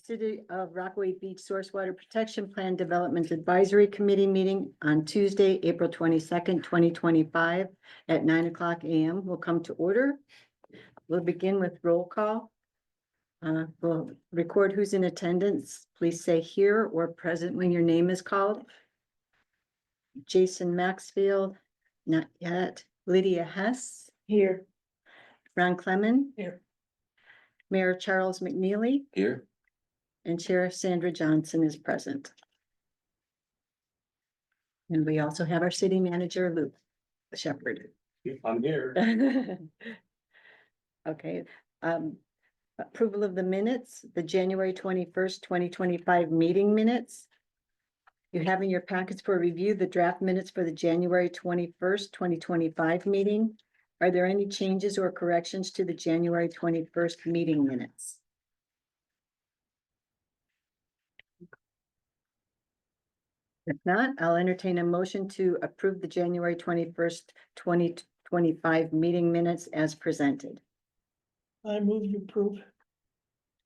City of Rockaway Beach Source Water Protection Plan Development Advisory Committee meeting on Tuesday, April 22nd, 2025 at 9:00 a.m. will come to order. We'll begin with roll call. We'll record who's in attendance. Please say here or present when your name is called. Jason Maxfield, not yet. Lydia Hess. Here. Ron Clemon. Here. Mayor Charles McNeely. Here. And Sheriff Sandra Johnson is present. And we also have our city manager, Luke Shepherd. I'm here. Okay, approval of the minutes, the January 21st, 2025 meeting minutes. You have in your packets for review the draft minutes for the January 21st, 2025 meeting. Are there any changes or corrections to the January 21st meeting minutes? If not, I'll entertain a motion to approve the January 21st, 2025 meeting minutes as presented. I move you approve.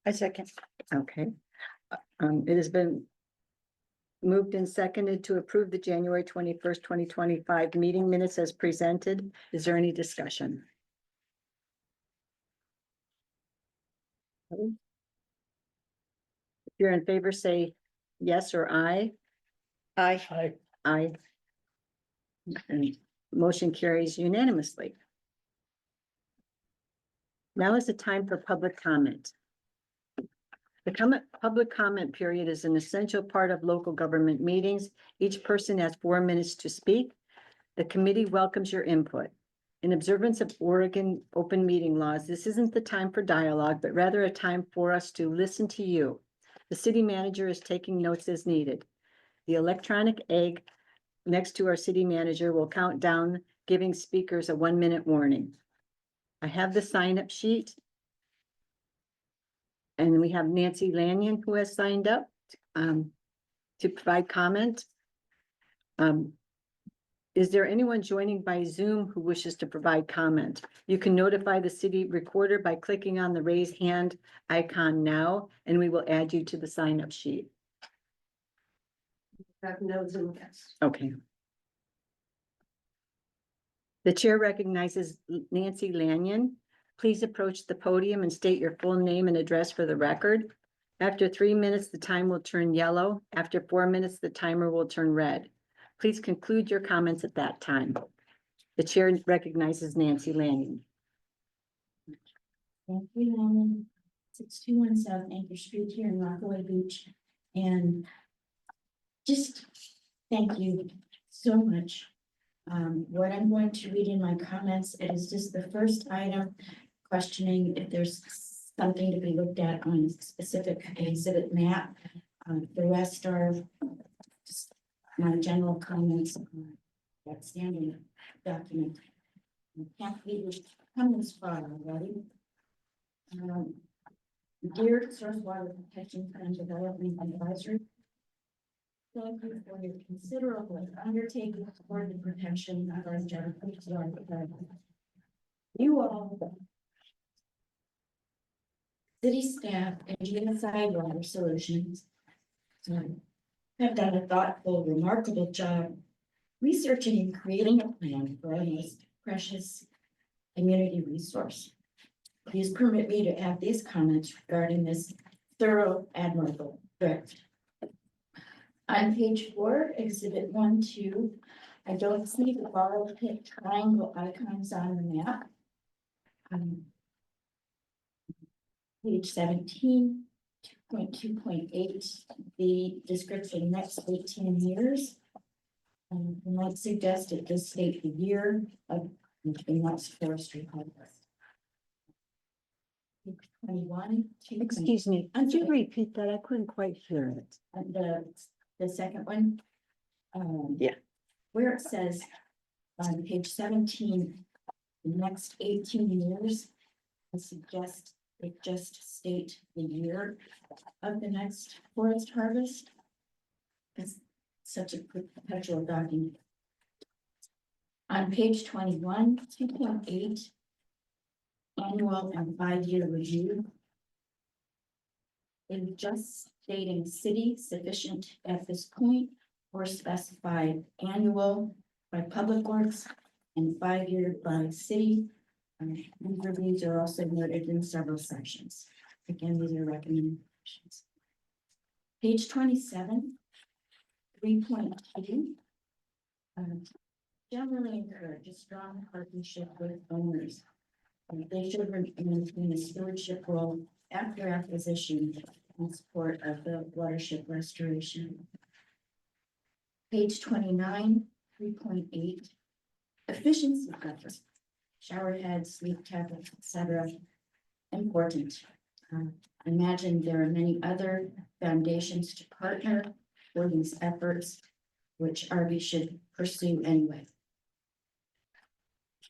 I second. Okay. It has been moved and seconded to approve the January 21st, 2025 meeting minutes as presented. Is there any discussion? If you're in favor, say yes or aye. Aye. Aye. And motion carries unanimously. Now is the time for public comment. The public comment period is an essential part of local government meetings. Each person has 4 minutes to speak. The committee welcomes your input. In observance of Oregon open meeting laws, this isn't the time for dialogue, but rather a time for us to listen to you. The city manager is taking notes as needed. The electronic egg next to our city manager will count down, giving speakers a 1-minute warning. I have the sign-up sheet. And we have Nancy Lanyon who has signed up to provide comment. Is there anyone joining by Zoom who wishes to provide comment? You can notify the city recorder by clicking on the raise hand icon now, and we will add you to the sign-up sheet. No Zoom. Okay. The chair recognizes Nancy Lanyon. Please approach the podium and state your full name and address for the record. After 3 minutes, the time will turn yellow. After 4 minutes, the timer will turn red. Please conclude your comments at that time. The chair recognizes Nancy Lanyon. Thank you, Lanyon. 621 South Anchor Street here in Rockaway Beach. And just thank you so much. What I'm going to read in my comments, it is just the first item questioning if there's something to be looked at on a specific exhibit map. The rest are just my general comments on that standing document. I can't believe we've come this far already. Dear Source Water Protection Plan Development Advisory, thank you for your considerable undertaking for the protection of our water. You all, city staff and GSI Water Solutions, have done a thoughtful, remarkable job researching and creating a plan for our most precious community resource. Please permit me to add these comments regarding this thorough, admirable draft. On page 4, exhibit 1, 2, I don't see the borrowed pit triangle icons on the map. Page 17, 2.2.8, the description next 18 years. I might suggest it does state the year of the next forestry harvest. 21. Excuse me, could you repeat that? I couldn't quite hear it. The second one. Yeah. Where it says on page 17, the next 18 years, I suggest it just state the year of the next forest harvest. It's such a perpetual document. On page 21, 2.8, annual and 5-year review. in just stating city sufficient at this point, or specify annual by Public Works and 5-year by city. These reviews are also noted in several sections. Again, these are recommendations. Page 27, 3.2. Generally encourage a strong partnership with owners. They should maintain a stewardship role after acquisition in support of the watershed restoration. Page 29, 3.8. Efficiency factors, shower heads, sleep tablets, etc. Important. Imagine there are many other foundations to partner for these efforts, which RB should pursue anyway.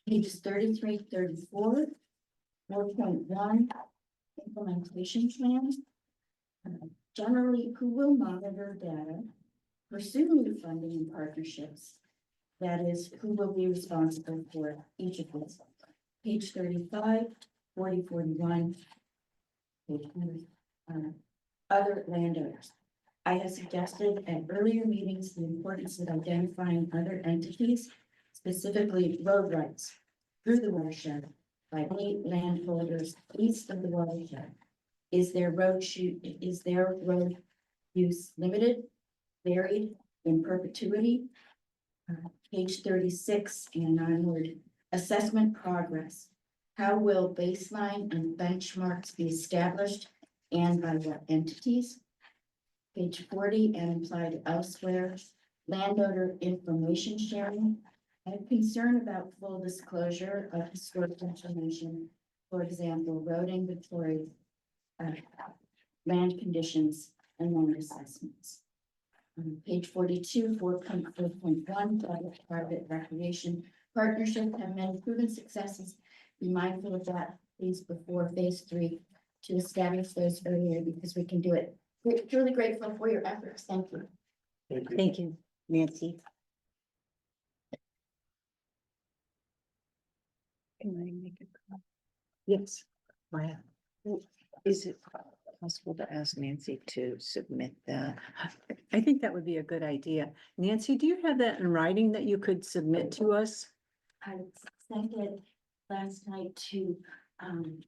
Pages 33, 34, 4.1, implementation plan. Generally, who will monitor data, pursue new funding and partnerships. That is, who will be responsible for each of these. Page 35, 40, 41. Page 100, other landowners. I have suggested at earlier meetings the importance of identifying other entities, specifically road rights, through the watershed by any landholders east of the watershed. Is their road use limited, varied, in perpetuity? Page 36 and onward, assessment progress. How will baseline and benchmarks be established and by what entities? Page 40 and implied elsewhere, landowner information sharing. I have concern about full disclosure of historic information, for example, road inventory, land conditions, and land assessments. Page 42, 4.4.1, public-private recreation partnership have many proven successes. Be mindful of that, please, before phase 3 to establish those earlier, because we can do it. We're truly grateful for your efforts. Thank you. Thank you, Nancy. Can I make a comment? Yes. Maya. Is it possible to ask Nancy to submit that? I think that would be a good idea. Nancy, do you have that in writing that you could submit to us? I sent it last night to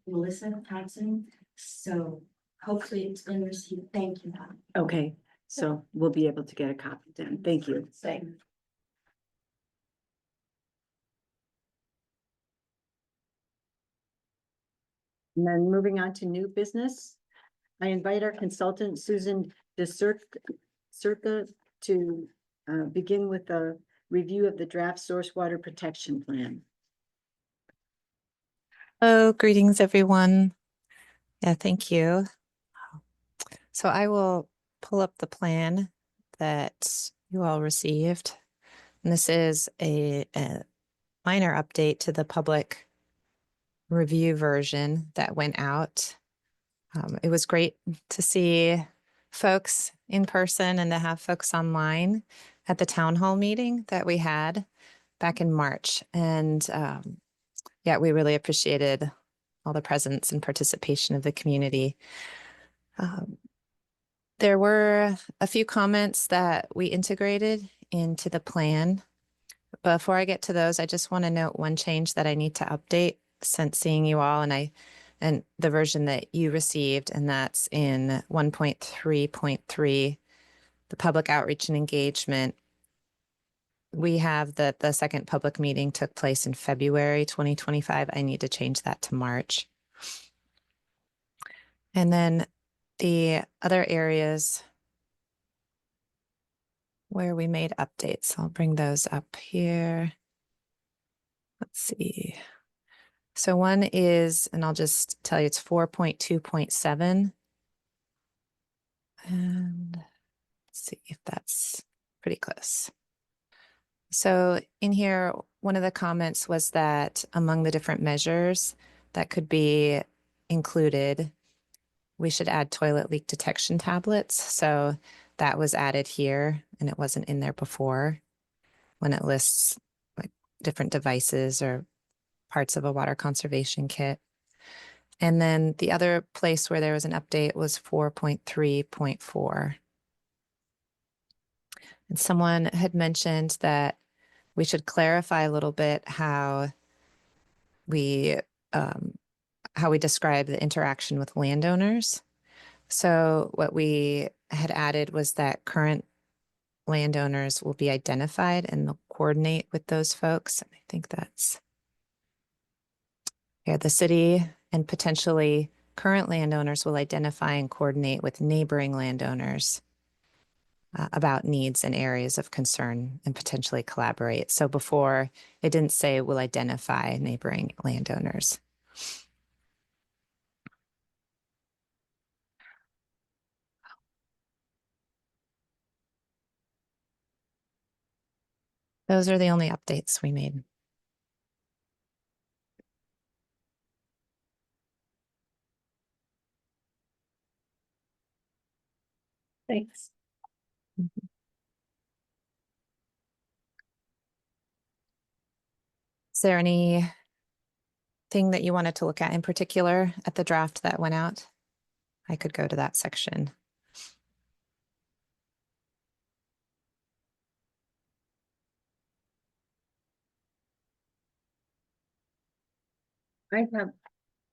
Melissa Thompson, so hopefully it's been received. Thank you. Okay, so we'll be able to get a copy then. Thank you. Thank. And then moving on to new business, I invite our consultant Susan Circa to begin with a review of the draft source water protection plan. Hello, greetings, everyone. Yeah, thank you. So I will pull up the plan that you all received. And this is a minor update to the public review version that went out. It was great to see folks in person and to have folks online at the town hall meeting that we had back in March. And yeah, we really appreciated all the presence and participation of the community. There were a few comments that we integrated into the plan. Before I get to those, I just want to note one change that I need to update since seeing you all and the version that you received, and that's in 1.3.3, the public outreach and engagement. We have that the second public meeting took place in February 2025. I need to change that to March. And then the other areas where we made updates, I'll bring those up here. Let's see. So one is, and I'll just tell you, it's 4.2.7. And let's see if that's pretty close. So in here, one of the comments was that among the different measures that could be included, we should add toilet leak detection tablets. So that was added here, and it wasn't in there before when it lists like different devices or parts of a water conservation kit. And then the other place where there was an update was 4.3.4. And someone had mentioned that we should clarify a little bit we how we describe the interaction with landowners. So what we had added was that current landowners will be identified and they'll coordinate with those folks. And I think that's here, the city and potentially current landowners will identify and coordinate with neighboring landowners about needs and areas of concern and potentially collaborate. So before, it didn't say will identify neighboring landowners. Those are the only updates we made. Thanks. Is there anything that you wanted to look at in particular at the draft that went out? I could go to that section.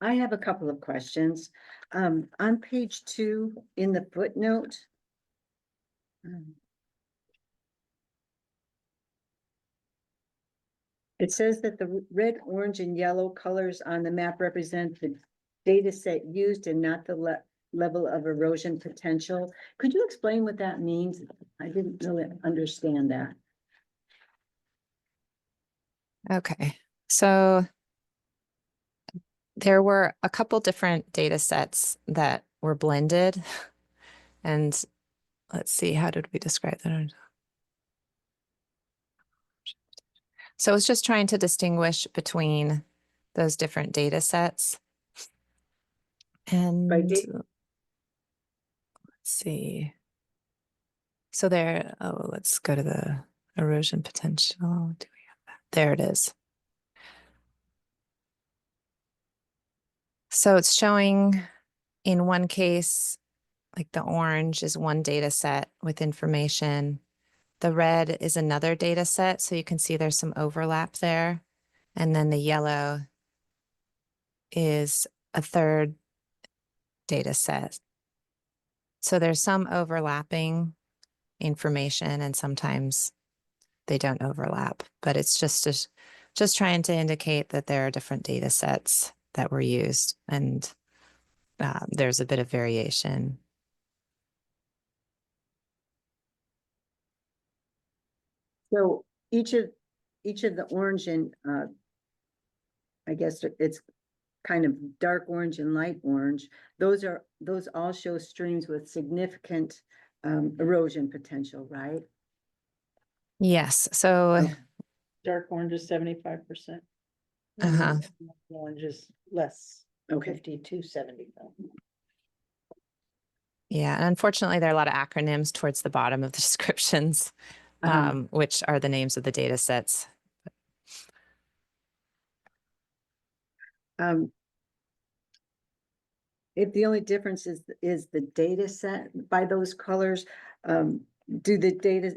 I have a couple of questions. On page 2 in the footnote. It says that the red, orange, and yellow colors on the map represent the data set used and not the level of erosion potential. Could you explain what that means? I didn't really understand that. Okay, so there were a couple different data sets that were blended. And let's see, how did we describe that? So it's just trying to distinguish between those different data sets. And let's see. So there, oh, let's go to the erosion potential. Do we have that? There it is. So it's showing in one case, like the orange is one data set with information. The red is another data set. So you can see there's some overlap there. And then the yellow is a third data set. So there's some overlapping information and sometimes they don't overlap, but it's just trying to indicate that there are different data sets that were used and there's a bit of variation. So each of the orange and I guess it's kind of dark orange and light orange. Those all show streams with significant erosion potential, right? Yes, so Okay. Dark orange is 75%. Uh-huh. Orange is less, Okay. 50 to 75. yeah, and unfortunately there are a lot of acronyms towards the bottom of the descriptions, which are the names of the data sets. If the only difference is the data set by those colors, do the data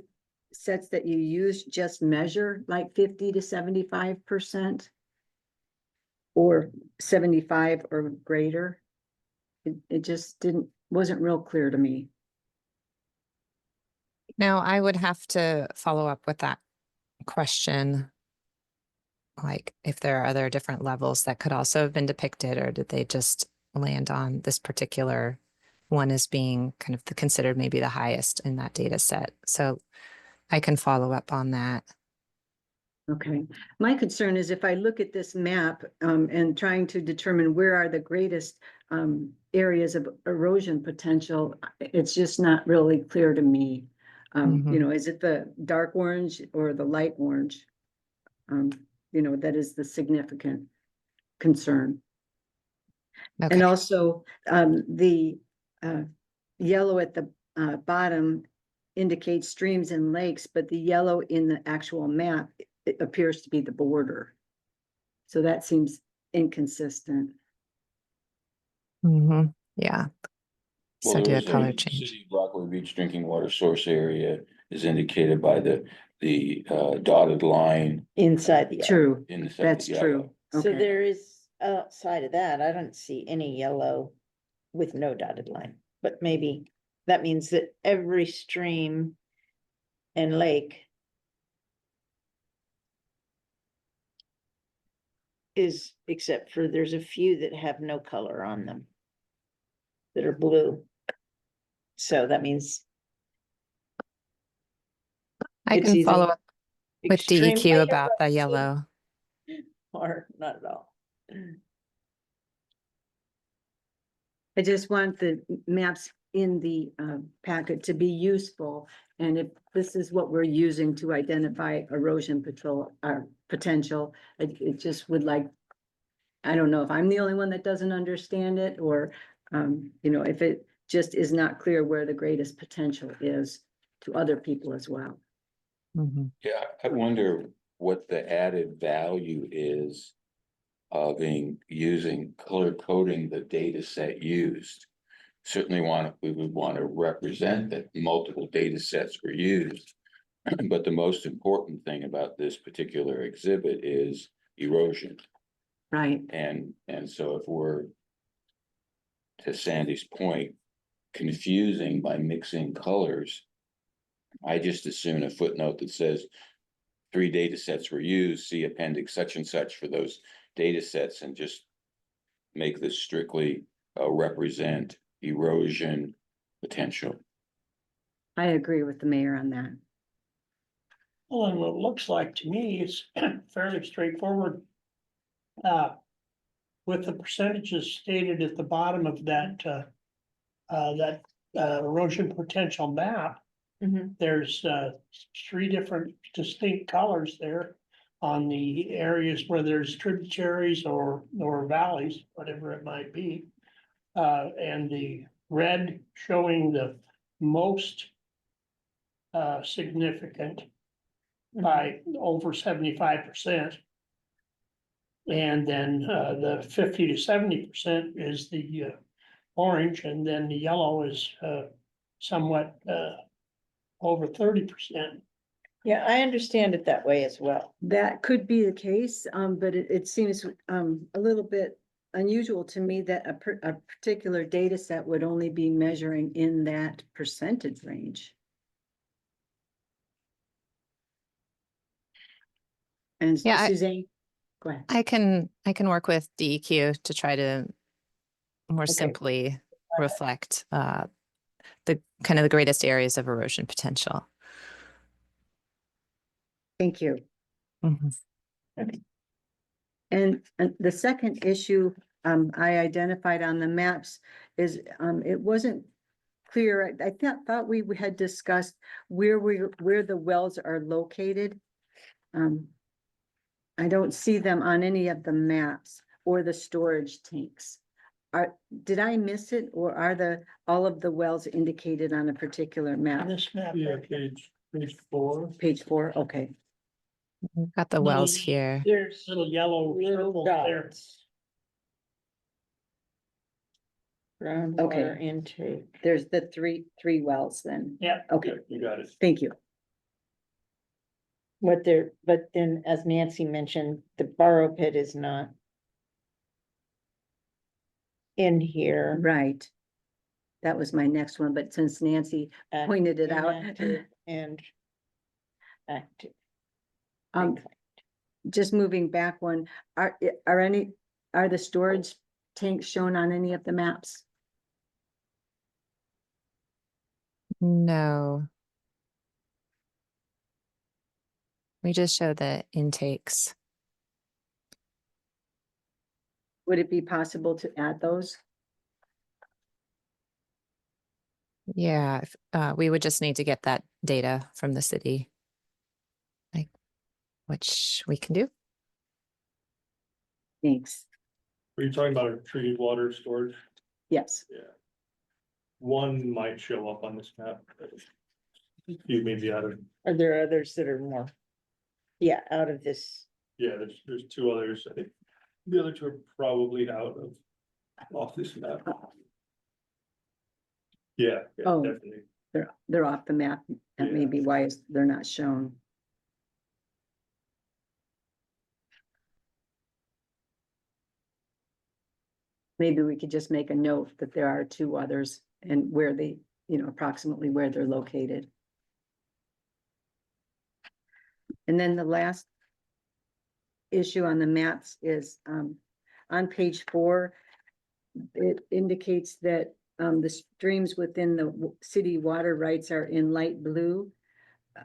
sets that you use just measure like 50 to 75%? Or 75 or greater? It just wasn't real clear to me. Now I would have to follow up with that question. Like if there are other different levels that could also have been depicted, or did they just land on this particular one as being kind of considered maybe the highest in that data set? So I can follow up on that. Okay, my concern is if I look at this map and trying to determine where are the greatest areas of erosion potential, it's just not really clear to me. You know, is it the dark orange or the light orange? You know, that is the significant concern. Okay. And also the yellow at the bottom indicates streams and lakes, but the yellow in the actual map, it appears to be the border. So that seems inconsistent. Yeah. Well, So do there a is color a change. City of Rockaway Beach drinking water source area is indicated by the dotted line Inside the. True, inside that's the yellow. true. So Okay, there is, outside of that, I don't see any yellow with no dotted line, but maybe that means that every stream and lake is, except for there's a few that have no color on them that are blue. So that means I it's can either follow up with extremely DEQ about the eroded yellow. or not at all. I just want the maps in the packet to be useful. And if this is what we're using to identify erosion patrol, potential, it just would like, I don't know if I'm the only one that doesn't understand it, or, you know, if it just is not clear where the greatest potential is to other people as well. Mhm. Yeah, I wonder what the added value is of using color coding the data set used. Certainly we would want to represent that multiple data sets were used. But the most important thing about this particular exhibit is erosion. Right, And so if we're, to Sandy's point, confusing by mixing colors, I just assume a footnote that says 3 data sets were used, see appendix such and such for those data sets, and just make this strictly represent erosion potential. I agree with the mayor on that. Well, and what it looks like to me is fairly straightforward. With the percentages stated at the bottom of that erosion potential map, Mhm. there's 3 different distinct colors there on the areas where there's tributaries or valleys, whatever it might be. And the red showing the most significant by over 75%. And then the 50 to 70% is the orange, and then the yellow is somewhat over 30%. Yeah, I understand it that way as well. That could be the case, but it seems a little bit unusual to me that a particular data set would only be measuring in that percentage range. And Yeah, Suzanne, go ahead. I can work with DEQ to try to more Okay. simply reflect the kind of the greatest areas of erosion potential. Thank you. Mhm. And the second issue I identified on the maps is it wasn't clear. I thought we had discussed where the wells are located. I don't see them on any of the maps or the storage tanks. Did I miss it, or are all of the wells indicated on a particular On map? this map, Yeah, right here, page 4, Page 4, okay. We've got the wells Little- here. There's little yellow little circles there. dots. Groundwater Okay. intake. There's the three wells then. Yeah. Okay, You got it. thank you. But then as Nancy mentioned, the borrow pit is not in here. Right. That was my next one, but since Nancy pointed it out. Inactive and active. Um, just moving back one, are the storage tanks shown on any of the maps? No. We just show the intakes. Would it be possible to add those? Yeah, we would just need to get that data from the city. Like, which we can do. Thanks. Are you talking about treated water storage? Yes, One might show up on this map. You may be out of, Are there others that are more? Yeah, out of this. yeah, there's 2 others. I think the other 2 are probably out of off this map. Yeah, yeah, Oh. definitely. They're off the map. That may Yeah. be why they're not shown. Maybe we could just make a note that there are two others and where they, approximately where they're located. And then the last issue on the maps is, on page 4, it indicates that, the streams within the city water rights are in light blue.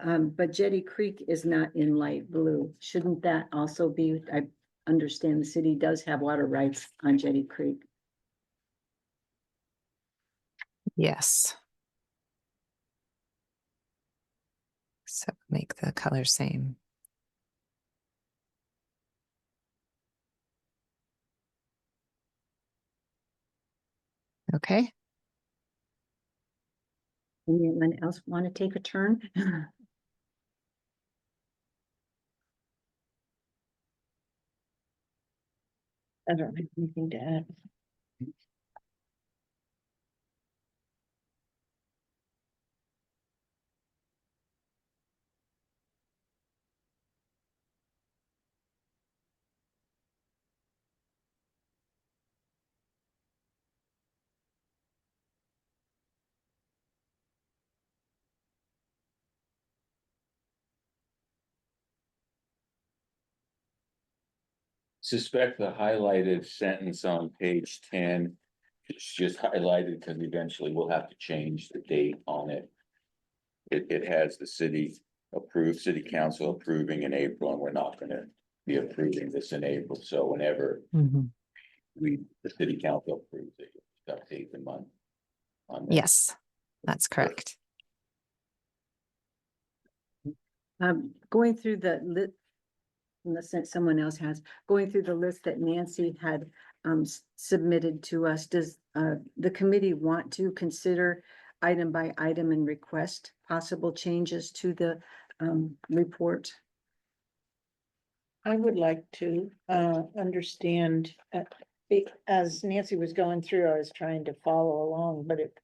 But Jetty Creek is not in light blue. Shouldn't that also be, I understand the city does have water rights on Jetty Creek. Yes. So make the color same. Okay, Anyone else want to take a turn? I don't have anything to add. Suspect the highlighted sentence on page 10. It's just highlighted because eventually we'll have to change the date on it. It has the city council approving in April, and we're not gonna be approving this in April, so whenever the city council approves it, you'll update the month. On that. yes, that's correct. Going through the lit, unless someone else has, going through the list that Nancy had submitted to us, does the committee want to consider item by item and request possible changes to the report? I would like to understand, as Nancy was going through, I was trying to follow along, but it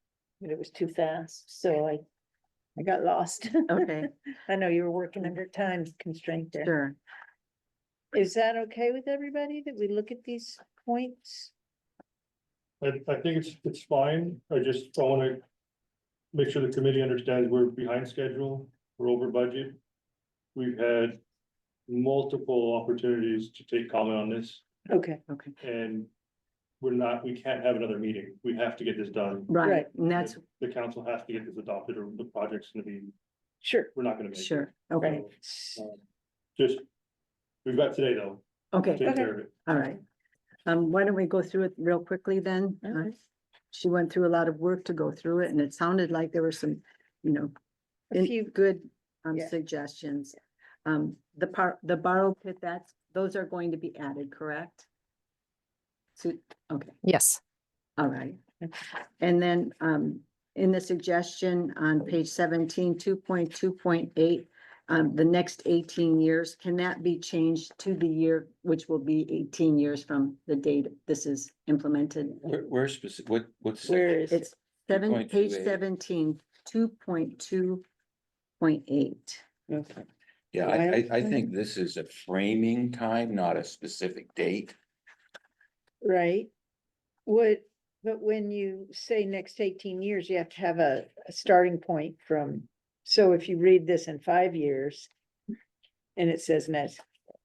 was too fast, so I got lost. Okay, I know you were working under time constraint there. sure. Is that okay with everybody that we look at these points? I think it's fine. I wanna make sure the committee understands we're behind schedule, we're over budget. We've had multiple opportunities to take comment on this, Okay, Okay, and we can't have another meeting. We have to get this done. right, Right. and that's, The council has to get this adopted, or the project's gonna be, sure, we're not gonna make it. sure, okay, right. Just, we've got today though, okay, take care of it. all right. Why don't we go through it real quickly then? Okay. She went through a lot of work to go through it, and it sounded like there were some, A few, good Yeah. suggestions. The borrow pit, those are going to be added, correct? So, okay, Yes, all right. And then in the suggestion on page 17, 2.2.8, the next 18 years, can that be changed to the year, which will be 18 years from the date this is implemented? Where specific, what's? where is it? It's page 2.28. 17, 2.2.8. Okay. Yeah, I think this is a framing time, not a specific date. Right. But when you say next 18 years, you have to have a starting point from, so if you read this in 5 years. And it says next,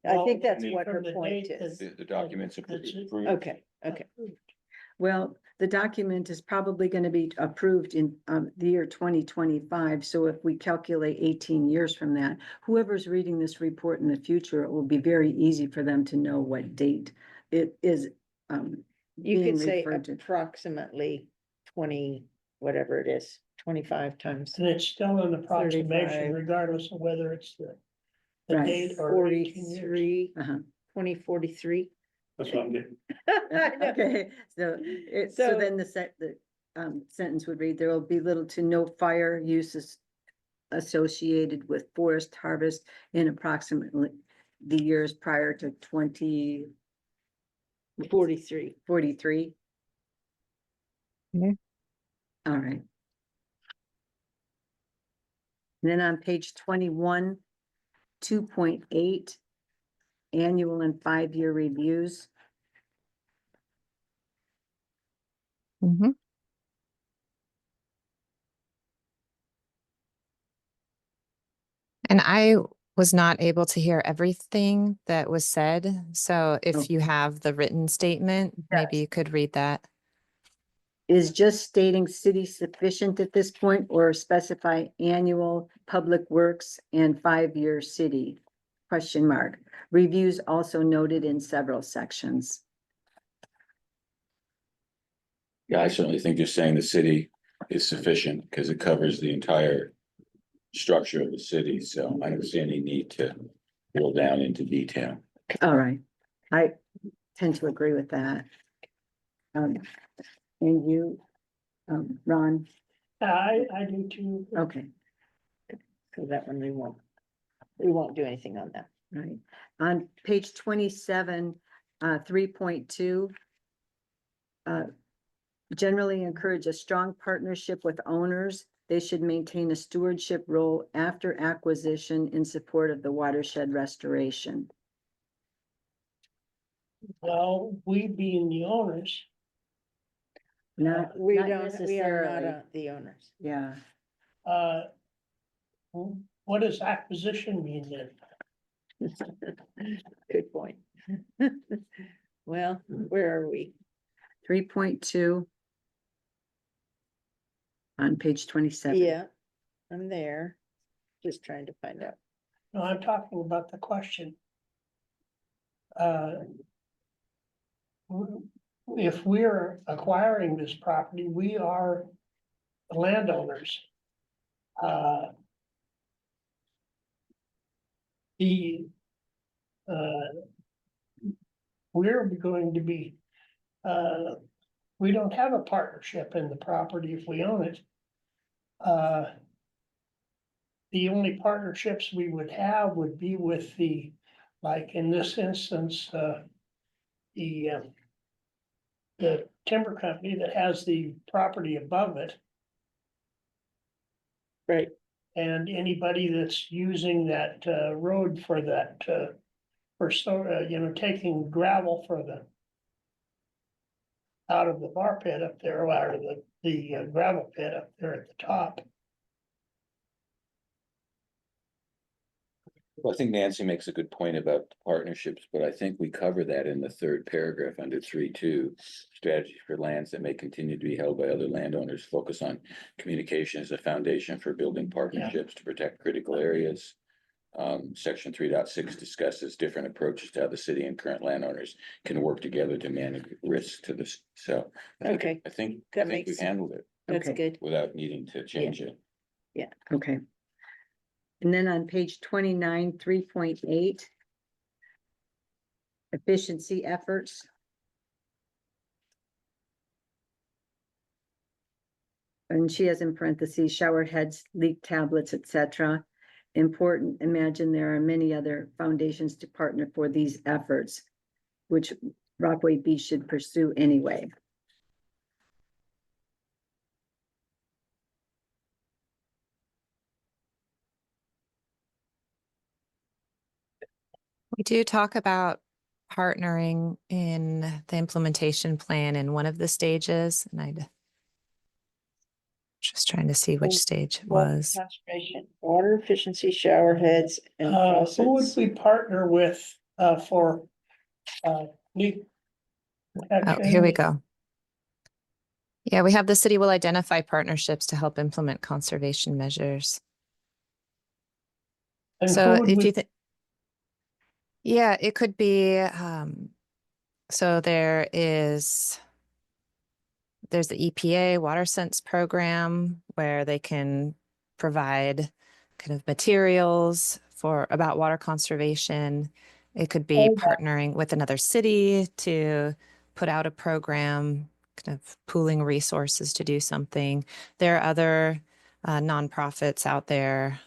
I Well, think that's I mean, what her from the point date is. The documents That's it. approved. Okay, okay, Well, the document is probably going to be approved in the year 2025. So if we calculate 18 years from that, whoever's reading this report in the future, it will be very easy for them to know what date it is. you being could say referred to. approximately 20, whatever it is, 25 times And it's still an 35. approximation regardless of whether it's the Right. date or 18 years. 43, Uh-huh. 2043. That's what I'm getting. I know. Okay, so So- then the sentence would read, there will be little to no fire uses associated with forest harvest in approximately the years prior to 2043. 43. All right. Then on page 21, 2.8, annual and 5-year reviews. Mhm. And I was not able to hear everything that was said. So Oh. if you have the written statement, maybe Yes. you could read that. Is just stating city sufficient at this point, or specify annual public works and 5-year city? Question mark. Reviews also noted in several sections. Yeah, I certainly think just saying the city is sufficient because it covers the entire structure of the city, so I don't see any need to drill down into detail. All right, I tend to agree with that. And you, Ron, I do too. okay, So that one we won't do anything on that. right. On page 27, 3.2. Generally encourage a strong partnership with owners. They should maintain a stewardship role after acquisition in support of the watershed restoration. Well, we being the owners, Not, We not don't, we are not necessarily. the owners. Yeah, uh. What does acquisition mean then? Good point. Well, where are we? 3.2. On page 27. Yeah, I'm there. Just trying to find out. No, I'm talking about the question. If we're acquiring this property, we are the landowners. The, we're going to be, we don't have a partnership in the property if we own it. The only partnerships we would have would be with the, like in this instance, the timber company that has the property above it. Right. And anybody that's using that road for that, for taking gravel for the. Out of the bar pit up there, or out of the gravel pit up there at the top. Well, I think Nancy makes a good point about partnerships, but I think we cover that in the third paragraph under 3.2. Strategy for lands that may continue to be held by other landowners, focus on communication as a foundation for building partnerships to protect critical areas. Section 3.6 discusses different approaches to how the city and current landowners can work together to manage risk to this. So Okay. I think That we've makes- handled it That's Okay. good. without needing to change it. Okay. And then on page 29, 3.8. Efficiency efforts. And she has in parentheses, shower heads, leak tablets, etc. Important, imagine there are many other foundations to partner for these efforts, which Rockaway Beach should pursue anyway. We do talk about partnering in the implementation plan in one of the stages, and I'd just trying to see which stage it was. Conservation, water efficiency, shower heads and Who would faucets. we partner with for leak Oh, here we protection? go. Yeah, we have the city will identify partnerships to help implement conservation measures. And who So would if we- you think, yeah, it could be, so there's the EPA Water Sense program where they can provide kind of materials about water conservation. It could be partnering with another city to put out a program, kind of pooling resources to do something. There are other nonprofits out there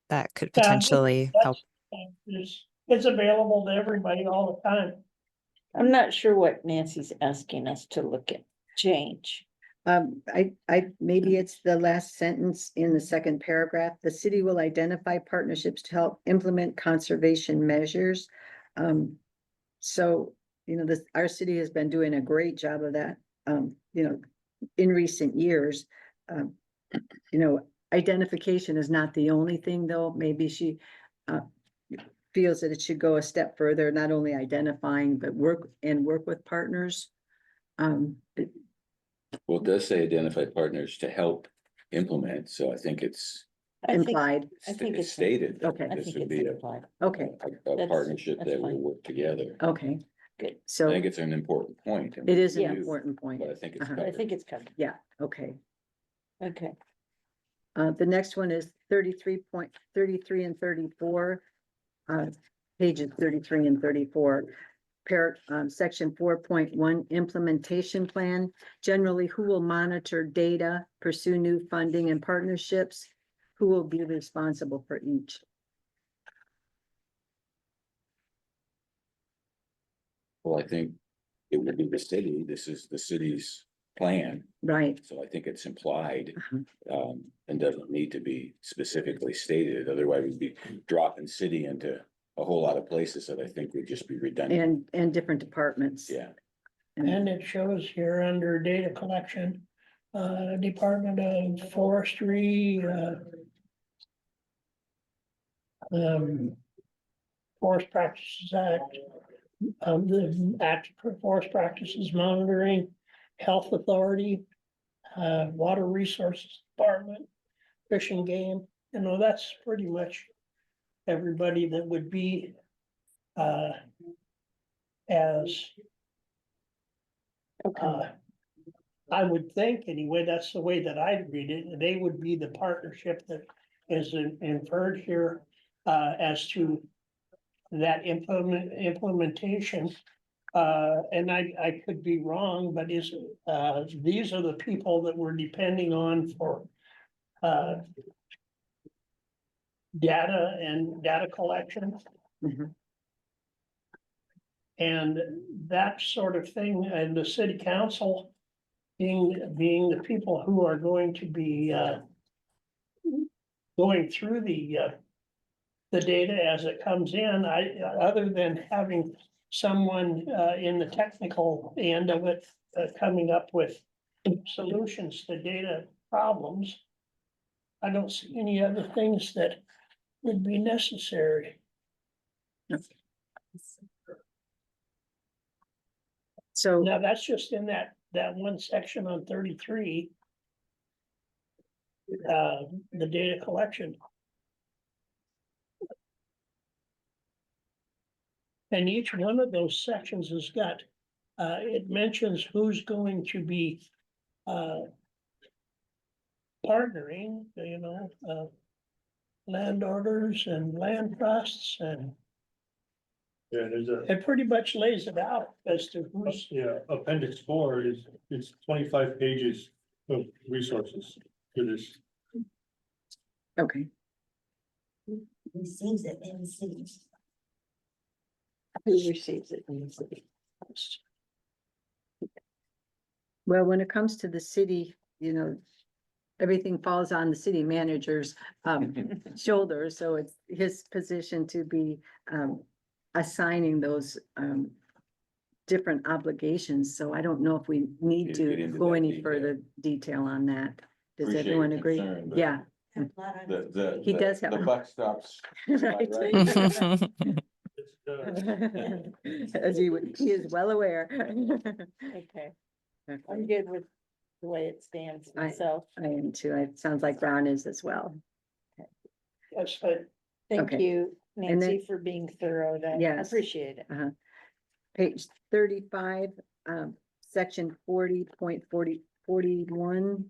that could potentially help. It's available to everybody all the time. I'm not sure what Nancy's asking us to look at. change? Maybe it's the last sentence in the second paragraph. The city will identify partnerships to help implement conservation measures. So, our city has been doing a great job of that, in recent years. Identification is not the only thing, though. Maybe she, feels that it should go a step further, not only identifying, but work with partners. Well, it does say identify partners to help implement, so I think it's I think, Implied, I think it's stated. that Okay. I This think would it's be implied. okay, a That's- partnership that's that will fine. work together. okay. Good. I So think it's an important point. and it we is an do, important point. But I think it's Uh-huh. I covered. think it's covered. Yeah, okay. Okay. The next one is 33 and 34. Pages 33 and 34. Section 4.1 implementation plan. Generally, who will monitor data, pursue new funding and partnerships? Who will be responsible for each? Well, I think it would be the city. This is the city's plan, Right. so I think it's implied. Uh-huh. And doesn't need to be specifically stated, otherwise we'd be dropping city into a whole lot of places that I think would just be redundant. And different departments. Yeah, And it shows here under data collection, Department of Forestry, Forest Practices Act, the Act for Forest Practices Monitoring, Health Authority, Water Resources Department, Fish and Game, that's pretty much everybody that would be, as, I would think anyway, that's the way that I'd read it, they would be the partnership that is inferred here, as to that implementation. And I could be wrong, but these are the people that we're depending on for, data and data collection. Mhm. And that sort of thing, and the city council being the people who are going to be, going through the data as it comes in, other than having someone, in the technical end of it, coming up with solutions to data problems, I don't see any other things that would be necessary. So, Now, that's just in that one section on 33. The data collection. And each one of those sections has got, it mentions who's going to be, partnering, landowners and land trusts, and Yeah, there's a, it pretty much lays it out as to who's. yeah, appendix 4 is, it's 25 pages of resources for this. okay, Receives it in the city. Who receives it in the city? well, when it comes to the city, everything falls on the city manager's shoulders, so it's his position to be assigning those different obligations, so I don't know if we need Get to into go that any detail. further detail on that. Does Appreciate everyone your agree? concern, but Yeah. I'm glad I'm- He does have- The buck stops. Right. right. It's, As he is well aware. Okay, I'm good with the way it stands myself. I am too. It sounds like Ron is as well. Yes, but Thank Okay. you, And then- Nancy, for being thorough. That I Yes. appreciate it. Page 35, section 40.41.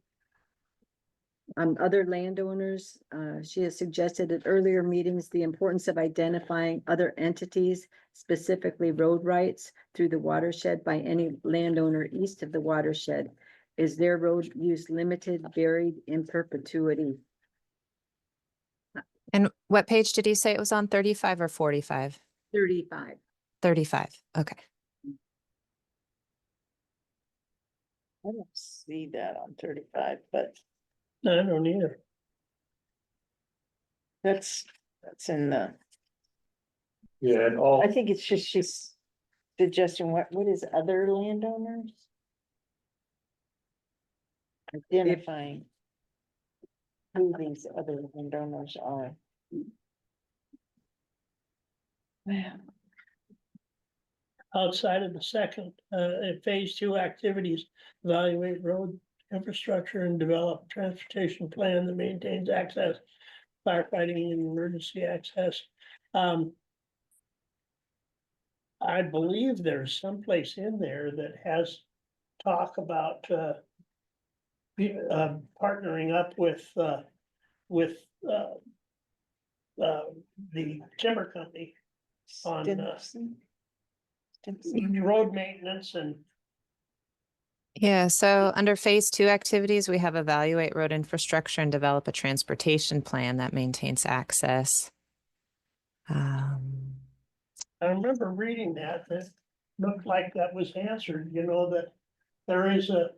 Other landowners, she has suggested at earlier meetings, the importance of identifying other entities, specifically road rights through the watershed by any landowner east of the watershed. Is their road use limited, buried in perpetuity? And what page did you say it was on? 35 or 45? 35. 35. Okay. I don't see that on 35, but I don't either. that's in the, Yeah, and all, I think it's just she's suggesting what is other landowners? Identifying who these other landowners are. Well, Outside of the second, phase two activities, evaluate road infrastructure and develop transportation plan that maintains access, firefighting and emergency access. I believe there's someplace in there that has talk about, partnering up with, the timber company on, Stimson. road maintenance and Yeah, so under phase two activities, we have evaluate road infrastructure and develop a transportation plan that maintains access. I remember reading that looked like that was answered, you know, that there is a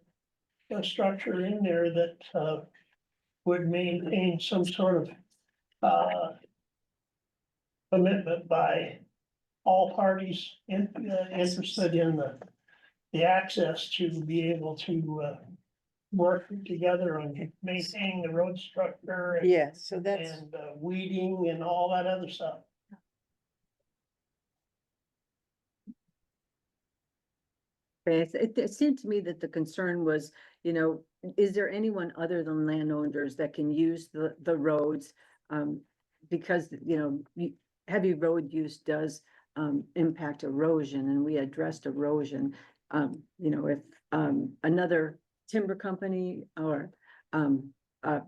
structure in there that, would maintain some sort of, commitment by all parties interested in the access to be able to, work together on maintaining the road structure and, Yeah, so that's, weeding and all that other stuff. It seemed to me that the concern was, you know, is there anyone other than landowners that can use the roads? Because, you know, heavy road use does impact erosion, and we addressed erosion. You know, if another timber company or a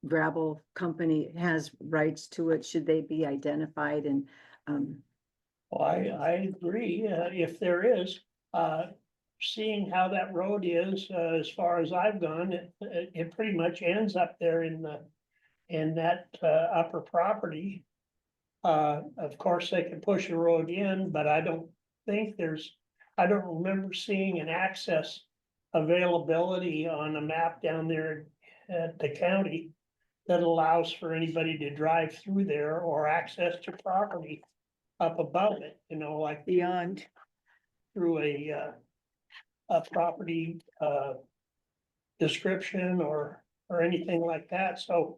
gravel company has rights to it, should they be identified and Well, I agree, if there is, seeing how that road is, as far as I've gone, it pretty much ends up there in that, upper property. Of course, they can push a road in, but I don't remember seeing an access availability on a map down there at the county that allows for anybody to drive through there or access to property up above it, you know, like beyond, through a property, description or anything like that, so,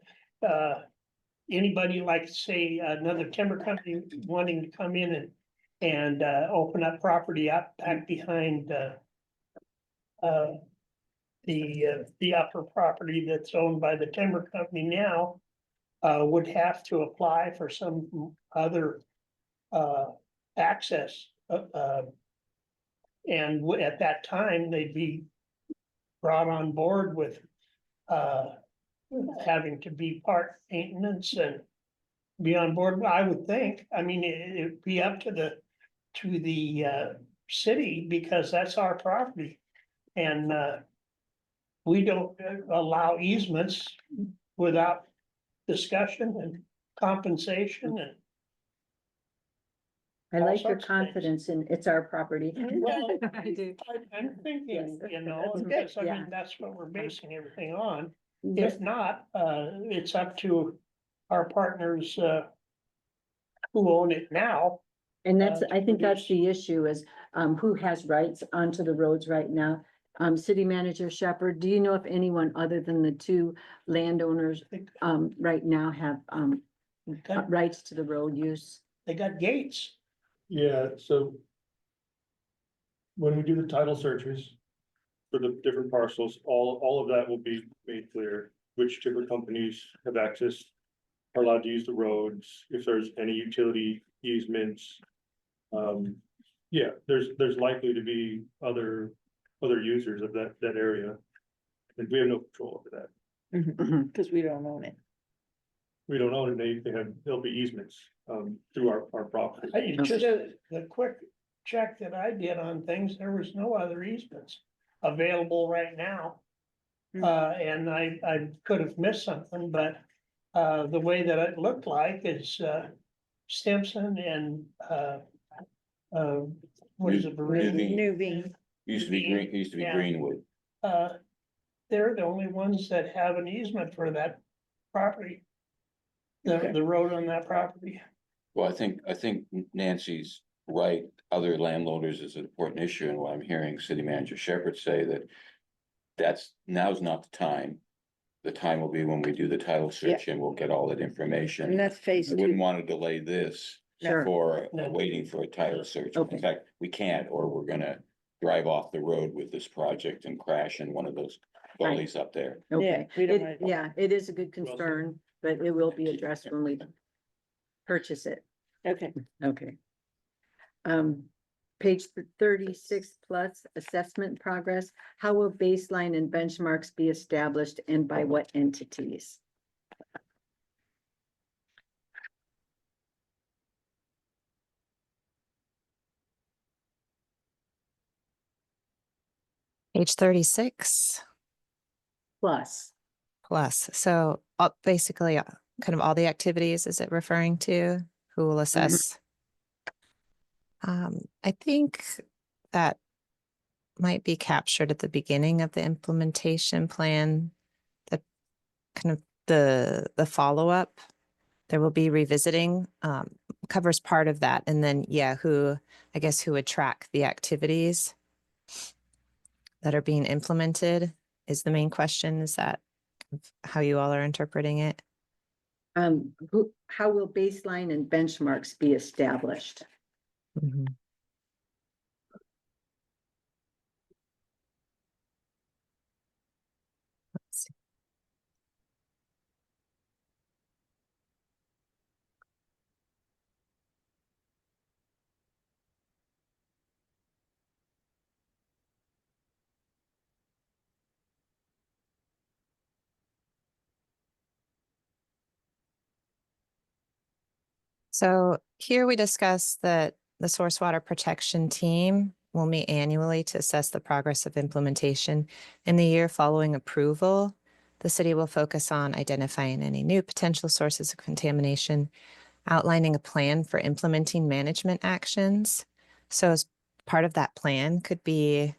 anybody like, say, another timber company wanting to come in and open up property up back behind, the upper property that's owned by the timber company now, would have to apply for some other, access, and at that time, they'd be brought on board with, having to be part maintenance and be on board, I would think. I mean, it'd be up to the city, because that's our property. And, we don't allow easements without discussion and compensation and. I All like your sorts of things. confidence in it's our property. Well, I do. I'm thinking, Yes, you know, that's good, because I yeah. mean, that's what we're basing everything on. Yes. If not, it's up to our partners, who own it now. And that's, to I think that's produce. the issue is, who has rights onto the roads right now? City Manager Shepherd, do you know if anyone other than the two landowners, right now have, Got- rights to the road use? They got gates. yeah, so. When we do the title searches for the different parcels, all of that will be made clear, which timber companies have access. Are allowed to use the roads, if there's any utility easements. Yeah, there's likely to be other users of that area. And we have no control over that. because we don't own it. We don't own it, there'll be easements, through our property. Just the quick check that I did on things, there was no other easements available right now. And I could have missed something, but, the way that it looked like is, Stimson and, what is it? Newbie. Newbie. Used to be Yeah. Greenwood. they're the only ones that have an easement for that property. Okay. The road on that property. Well, I think Nancy's right. Other landowners is an important issue, and what I'm hearing City Manager Shepherd say now's not the time. The time will be when we do the title search and we'll get all that And information. that's phase I wouldn't 2. want to delay this Sure. for No. waiting for a title search. Okay. In fact, we can't, or we're gonna drive off the road with this project and crash in one of those gullies up there. Okay, we don't wanna- yeah, it is a good concern, but it will be addressed when we purchase it. Okay, Okay. Page 36 plus assessment progress. How will baseline and benchmarks be established and by what entities? Page 36 Plus, plus. So basically kind of all the activities is it referring to? Who will assess? I think that might be captured at the beginning of the implementation plan. The kind of the follow-up. There will be revisiting, covers part of that. And then, yeah, who would track the activities that are being implemented is the main question. Is that how you all are interpreting it? how will baseline and benchmarks be established? Mhm. Let's see. So here we discuss that the source water protection team will meet annually to assess the progress of implementation. In the year following approval, the city will focus on identifying any new potential sources of contamination, outlining a plan for implementing management actions. So as part of that plan could be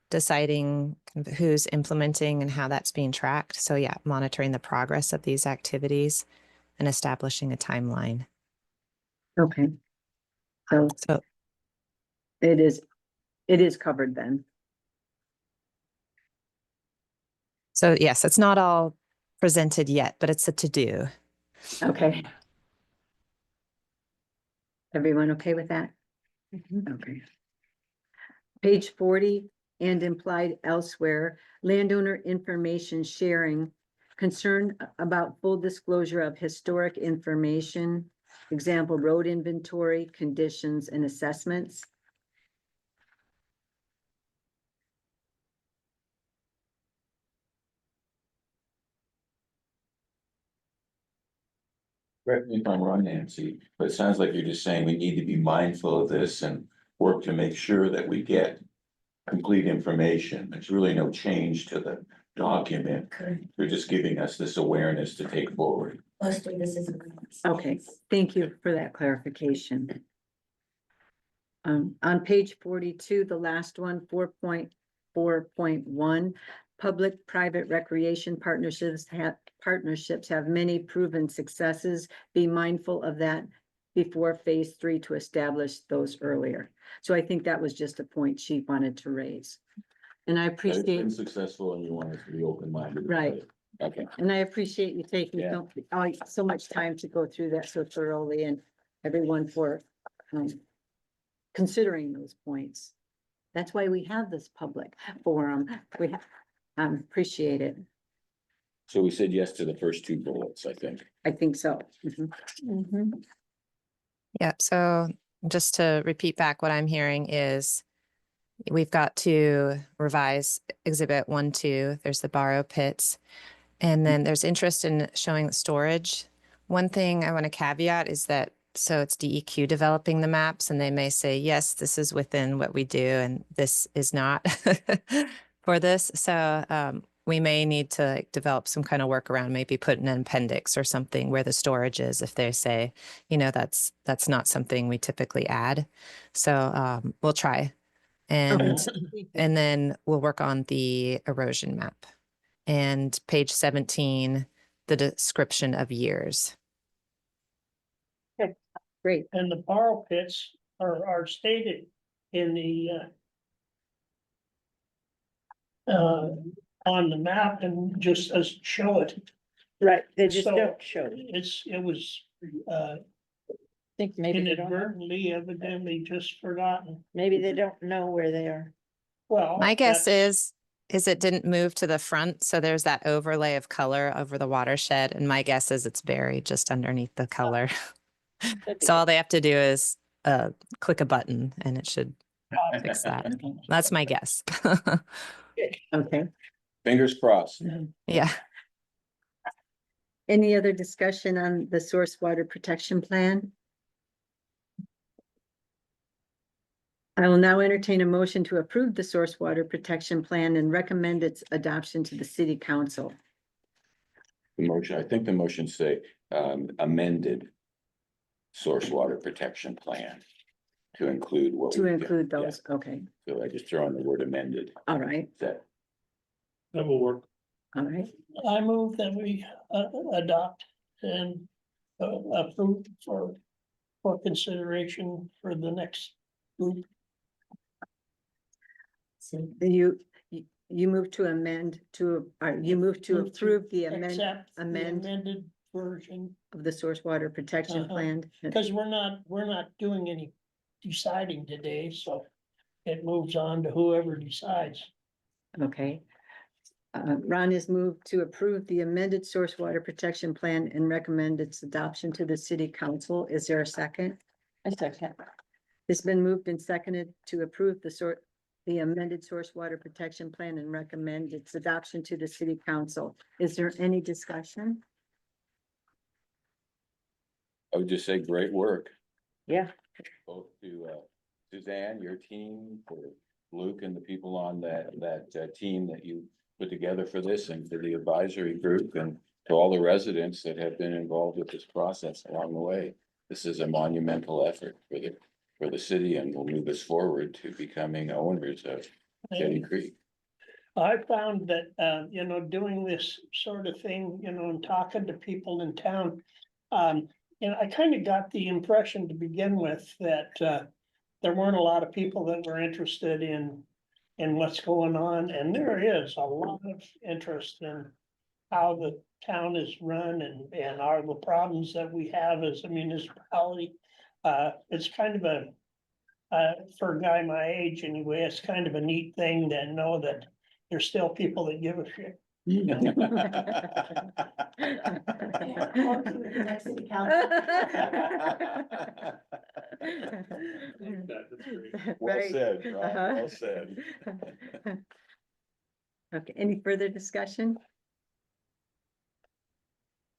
deciding kind of who's implementing and how that's being tracked. So yeah, monitoring the progress of these activities and establishing a timeline. Okay. So So it is covered then. So yes, it's not all presented yet, but it's a to-do. Okay. Everyone okay with that? Okay. Page 40 and implied elsewhere, landowner information sharing, concern about full disclosure of historic information, example, road inventory, conditions, and assessments. Correct me if I'm wrong, Nancy, but it sounds like you're just saying we need to be mindful of this and work to make sure that we get complete information. There's really no change to the document. Correct. You're just giving us this awareness to take forward. Mostly this is. Okay, thank you for that clarification. On page 42, the last one, 4.4.1, public-private recreation partnerships have many proven successes. Be mindful of that before phase 3 to establish those earlier. So I think that was just a point she wanted to raise. And I It's been appreciate, successful and you want us to be open-minded. about Right. it. Okay. and I appreciate you taking Yeah. so much time to go through that so thoroughly, and everyone for considering those points. That's why we have this public forum. We appreciate it. So we said yes to the first 2 bullets, I think. I think so. Mhm. Mhm. Yeah, so just to repeat back, what I'm hearing is we've got to revise exhibit 1, 2. There's the borrow pits. And then there's interest in showing the storage. One thing I want to caveat is that, so it's DEQ developing the maps and they may say, yes, this is within what we do and this is not for this. So we may need to develop some kind of workaround, maybe put in an appendix or something where the storage is if they say, that's not something we typically add. So we'll try And, and then we'll work on the erosion map. And page 17, the description of years. Great. And the borrow pits are stated in the on the map and just as show it. Right, they just So, don't show. It was Think maybe they don't know. inadvertently, evidently just forgotten. Maybe they don't know where they are. Well. My guess that's- is it didn't move to the front, so there's that overlay of color over the watershed, and my guess is it's buried just underneath the color. So all they have to do is click a button and it should fix that. That's my guess. Okay. Fingers crossed. Yeah. Any other discussion on the source water protection plan? I will now entertain a motion to approve the source water protection plan and recommend its adoption to the city council. The motion, I think the motion say amended source water protection plan to include what. To we've done. include Yeah. those, okay, So I just throw in the word amended. all right, That That will work. all right. I move that we adopt and approve for consideration for the next group. So you move to amend to, you move to Move to approve the Accept the amend amended version, of the source water protection Uh-huh. plan. because we're not doing any deciding today, so it moves on to whoever decides. Okay. Ron has moved to approve the amended source water protection plan and recommend its adoption to the city council. Is there a second? A second. It's been moved and seconded to approve the amended source water protection plan and recommend its adoption to the city council. Is there any discussion? I would just say great work, Yeah, both to Suzanne, your team, for Luke and the people on that team that you put together for this, and for the advisory group, and to all the residents that have been involved with this process along the way. This is a monumental effort for the city, and will move us forward to becoming owners of Jetty Creek. I found that, doing this sort of thing, and talking to people in town, I kind of got the impression to begin with that, there weren't a lot of people that were interested in what's going on, and there is a lot of interest in how the town is run and are the problems that we have as a municipality. It's kind of for a guy my age anyway, it's kind of a neat thing to know that there's still people that give a shit. Next city council. That's great. Well Right. said, Ron, Uh-huh. well said. Okay, any further discussion?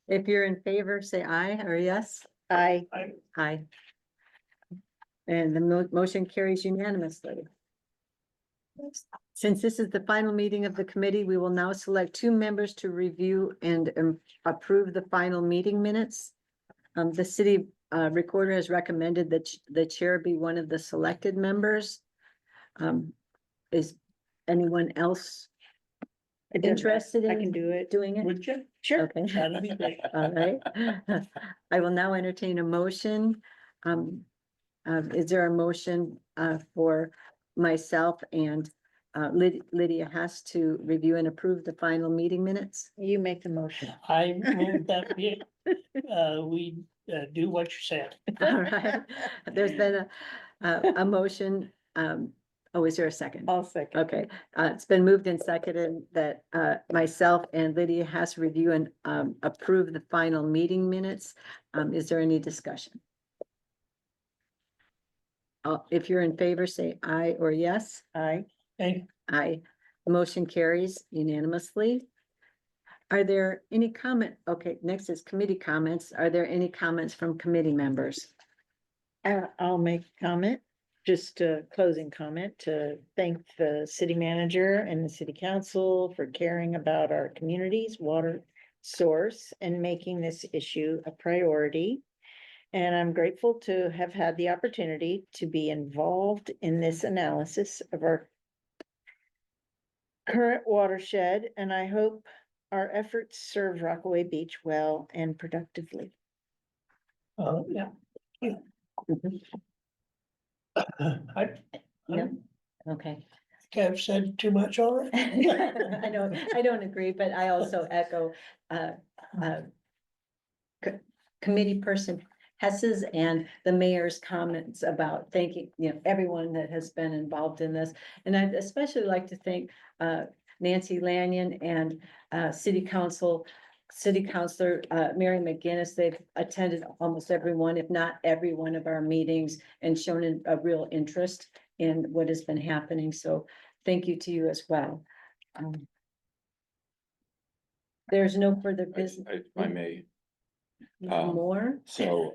If you're in favor, say aye or yes. I, Aye. And the motion carries unanimously. Since this is the final meeting of the committee, we will now select 2 members to review and approve the final meeting minutes. The city recorder has recommended that the chair be one of the selected members. Is anyone else interested I can in do it. doing it? Would you? Sure. Okay. That'd be great. All right. I will now entertain a motion. Is there a motion for myself and Lydia has to review and approve the final meeting minutes? You make the motion. I move that we do what you said. All right. There's been a motion. Is there a second? I'll second. Okay, it's been moved and seconded that myself and Lydia has to review and approve the final meeting minutes. Is there any discussion? If you're in favor, say aye or yes. I, Okay, Aye. The motion carries unanimously. Are there any comment? Okay, next is committee comments. Are there any comments from committee members? I'll make a comment, just a closing comment to thank the city manager and the city council for caring about our community's water source and making this issue a priority. And I'm grateful to have had the opportunity to be involved in this analysis of our current watershed, and I hope our efforts serve Rockaway Beach well and productively. Yeah. I Yep, okay. think I've said too much already. I don't agree, but I also echo, uh, committee person Hess's and the mayor's comments about thanking, everyone that has been involved in this. And I'd especially like to thank, Nancy Lanyon and, city councilor, Mary McGinnis. They've attended almost every one, if not every one of our meetings, and shown a real interest in what has been happening. So thank you to you as well. There's no further business. If I may, More? so,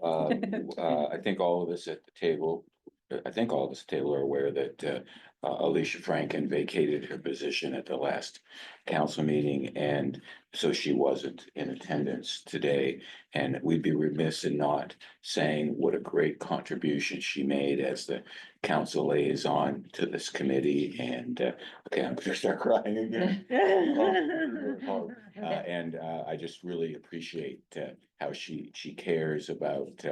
I think all of us at the table, are aware that, Alicia Franken vacated her position at the last council meeting, and so she wasn't in attendance today. And we'd be remiss in not saying what a great contribution she made as the council liaison to this committee. And, okay, I'm gonna start crying again. And I just really appreciate how she cares about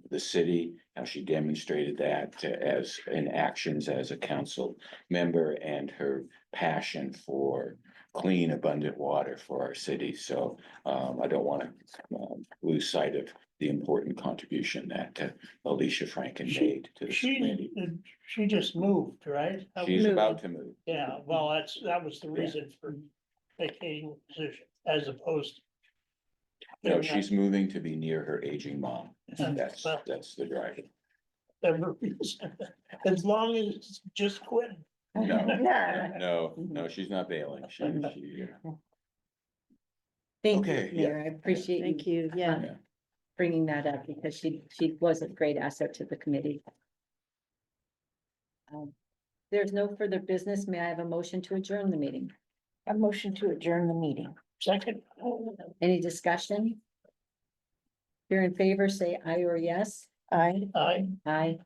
the city, how she demonstrated that as in actions as a council member, and her passion for clean, abundant water for our city. So I don't want to lose sight of the important contribution that Alicia Franken made to this committee. She just moved, right? She's about to move. Yeah, well, that was the reason for vacating the position as opposed. No, she's moving to be near her aging mom. Well, That's the driver. whatever reason. As long as it's just quitting. No, she's not bailing. Thank Okay, you, Mayor. I appreciate Thank you you, yeah. bringing that up, because she was a great asset to the committee. There's no further business. May I have a motion to adjourn the meeting? A motion to adjourn the meeting. Second. Any discussion? If you're in favor, say aye or yes. Aye. Aye. Aye.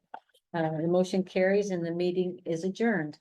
The motion carries and the meeting is adjourned.